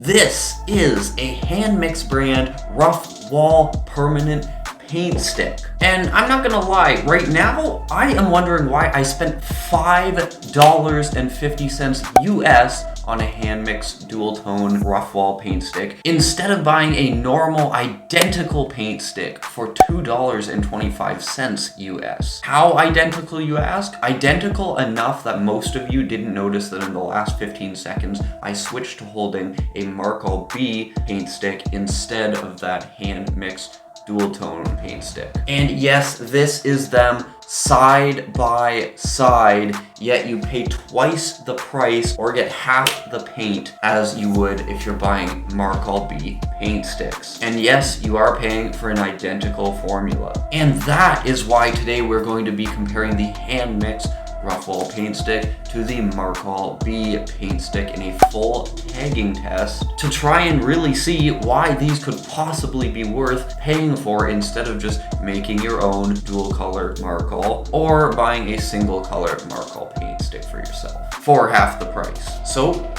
This is a hand mix brand rough wall permanent paint stick. And I'm not gonna lie, right now, I am wondering why I spent $5.50 US on a hand mix dual tone rough wall paint stick instead of buying a normal identical paint stick for $2.25 US. How identical, you ask? Identical enough that most of you didn't notice that in the last 15 seconds, I switched to holding a Markal B paint stick instead of that hand mix dual tone paint stick. And yes, this is them side by side, yet you pay twice the price or get half the paint as you would if you're buying Markal B paint sticks. And yes, you are paying for an identical formula. And that is why today we're going to be comparing the hand mix rough wall paint stick to the Markal B paint stick in a full tagging test to try and really see why these could possibly be worth paying for instead of just making your own dual color Markal or buying a single color Markal paint stick for yourself for half the price. So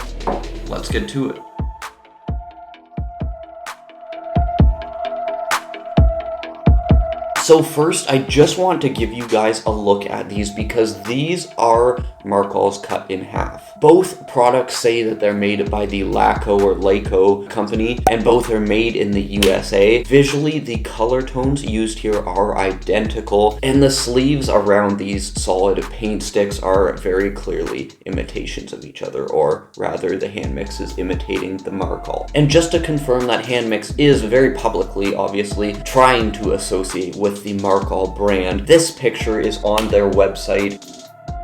let's get to it. So first, I just want to give you guys a look at these because these are Markals cut in half. Both products say that they're made by the LACO company, and both are made in the USA. Visually, the color tones used here are identical, and the sleeves around these solid paint sticks are very clearly imitations of each other, or rather, the hand mix is imitating the Markal. And just to confirm that hand mix is very publicly, obviously, trying to associate with the Markal brand. This picture is on their website,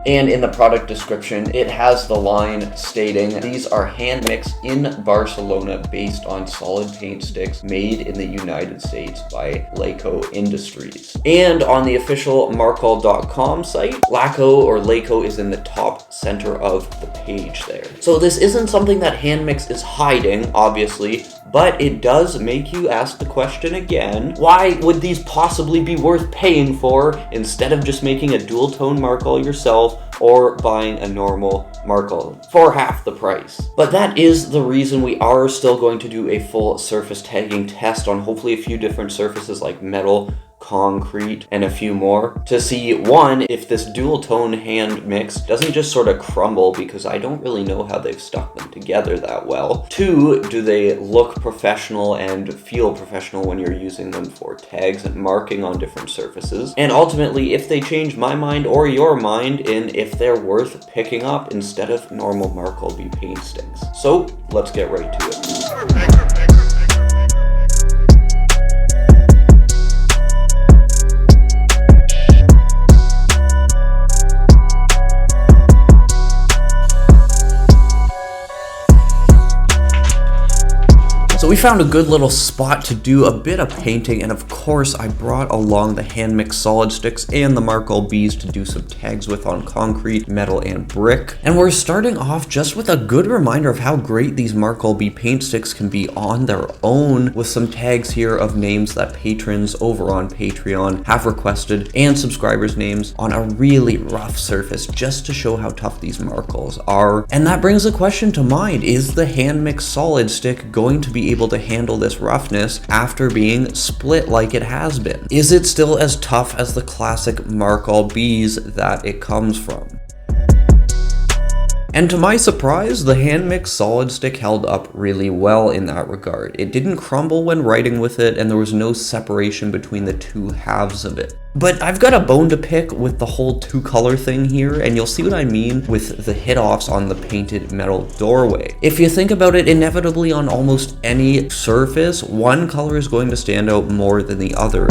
and in the product description, it has the line stating, these are hand mixed in Barcelona based on solid paint sticks made in the United States by LACO Industries. And on the official Markal.com site, LACO is in the top center of the page there. So this isn't something that hand mix is hiding, obviously, but it does make you ask the question again, why would these possibly be worth paying for instead of just making a dual tone Markal yourself or buying a normal Markal for half the price? But that is the reason we are still going to do a full surface tagging test on hopefully a few different surfaces like metal, concrete, and a few more to see, one, if this dual tone hand mix doesn't just sort of crumble, because I don't really know how they've stuck them together that well. Two, do they look professional and feel professional when you're using them for tags and marking on different surfaces? And ultimately, if they change my mind or your mind in if they're worth picking up instead of normal Markal B paint sticks. So let's get right to it. So we found a good little spot to do a bit of painting, and of course I brought along the hand mixed solid sticks and the Markal Bs to do some tags with on concrete, metal, and brick. And we're starting off just with a good reminder of how great these Markal B paint sticks can be on their own, with some tags here of names that patrons over on Patreon have requested and subscribers' names on a really rough surface just to show how tough these Markals are. And that brings a question to mind, is the hand mixed solid stick going to be able to handle this roughness after being split like it has been? Is it still as tough as the classic Markal Bs that it comes from? And to my surprise, the hand mixed solid stick held up really well in that regard. It didn't crumble when writing with it, and there was no separation between the two halves of it. But I've got a bone to pick with the whole two color thing here, and you'll see what I mean with the hit-offs on the painted metal doorway. If you think about it, inevitably on almost any surface, one color is going to stand out more than the other.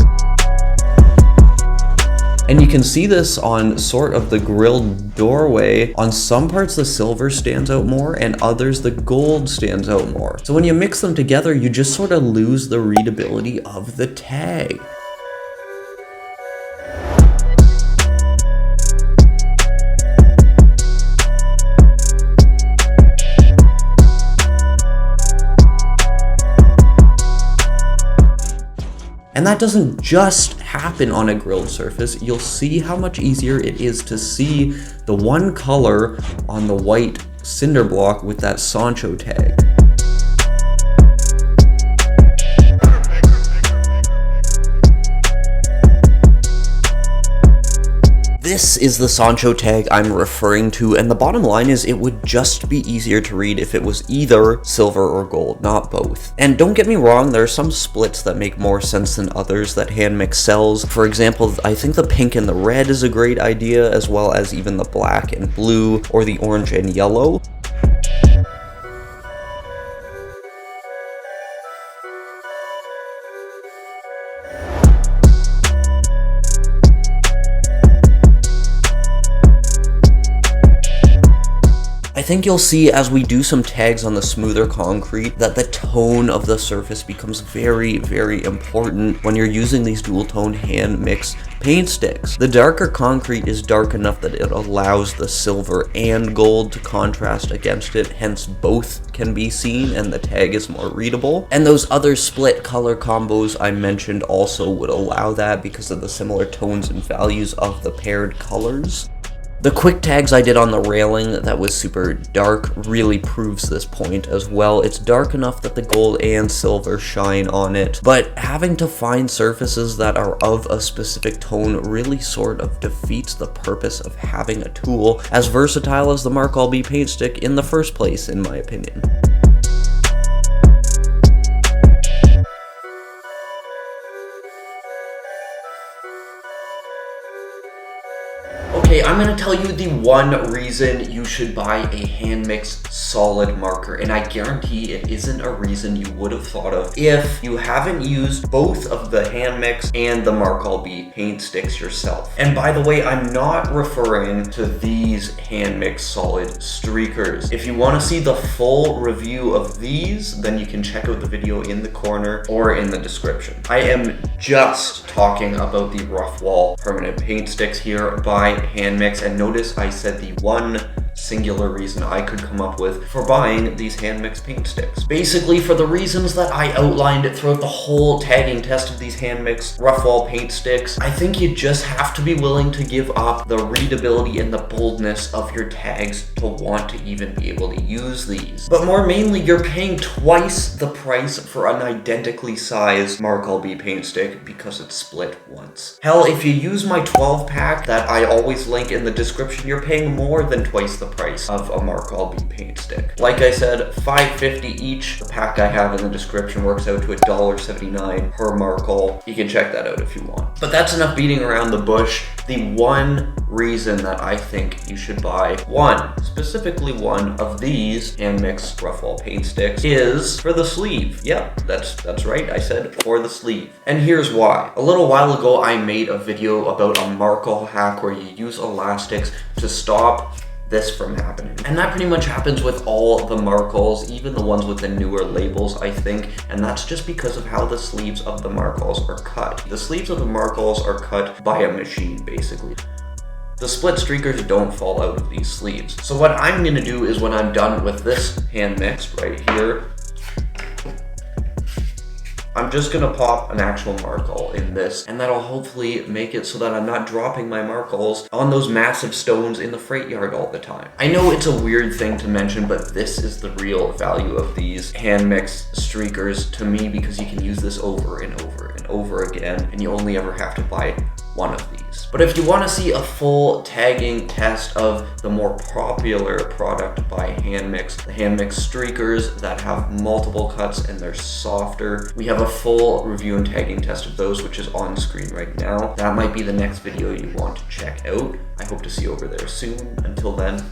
And you can see this on sort of the grilled doorway. On some parts the silver stands out more, and others the gold stands out more. So when you mix them together, you just sort of lose the readability of the tag. And that doesn't just happen on a grilled surface. You'll see how much easier it is to see the one color on the white cinder block with that Sancho tag. This is the Sancho tag I'm referring to, and the bottom line is it would just be easier to read if it was either silver or gold, not both. And don't get me wrong, there are some splits that make more sense than others that HandMix sells. For example, I think the pink and the red is a great idea, as well as even the black and blue, or the orange and yellow. I think you'll see as we do some tags on the smoother concrete that the tone of the surface becomes very, very important when you're using these dual tone hand mix paint sticks. The darker concrete is dark enough that it allows the silver and gold to contrast against it, hence both can be seen and the tag is more readable. And those other split color combos I mentioned also would allow that because of the similar tones and values of the paired colors. The quick tags I did on the railing that was super dark really proves this point as well. It's dark enough that the gold and silver shine on it, but having to find surfaces that are of a specific tone really sort of defeats the purpose of having a tool as versatile as the Markal paint stick in the first place, in my opinion. Okay, I'm going to tell you the one reason you should buy a hand-mixed solid marker, and I guarantee it isn't a reason you would have thought of if you haven't used both of the hand-mix and the Markal paint sticks yourself. And by the way, I'm not referring to these hand-mixed solid streakers. If you want to see the full review of these, then you can check out the video in the corner or in the description. I am just talking about the rough wall permanent paint sticks here by HandMix, and notice I said the one singular reason I could come up with for buying these hand-mixed paint sticks. Basically for the reasons that I outlined throughout the whole tagging test of these hand-mixed rough wall paint sticks. I think you just have to be willing to give up the readability and the boldness of your tags to want to even be able to use these. But more mainly, you're paying twice the price for an identically sized Markal paint stick because it's split once. Hell, if you use my 12-pack that I always link in the description, you're paying more than twice the price of a Markal paint stick. Like I said, $5.50 each. The pack I have in the description works out to $1.79 per Markal. You can check that out if you want. But that's enough beating around the bush. The one reason that I think you should buy specifically one of these hand-mixed rough wall paint sticks is for the sleeve. Yep, that's right, I said for the sleeve. And here's why. A little while ago, I made a video about a Markal hack where you use elastics to stop this from happening. And that pretty much happens with all the Markals, even the ones with the newer labels, I think, and that's just because of how the sleeves of the Markals are cut. The sleeves of the Markals are cut by a machine, basically. The split streakers don't fall out of these sleeves. So what I'm gonna do is when I'm done with this hand mix right here, I'm just gonna pop an actual Markal in this, and that'll hopefully make it so that I'm not dropping my Markals on those massive stones in the freight yard all the time. I know it's a weird thing to mention, but this is the real value of these hand-mixed streakers to me, because you can use this over and over and over again, and you only ever have to buy one of these. But if you want to see a full tagging test of the more popular product by HandMix, the HandMix streakers that have multiple cuts and they're softer, we have a full review and tagging test of those, which is on screen right now. That might be the next video you want to check out. I hope to see you over there soon. Until then,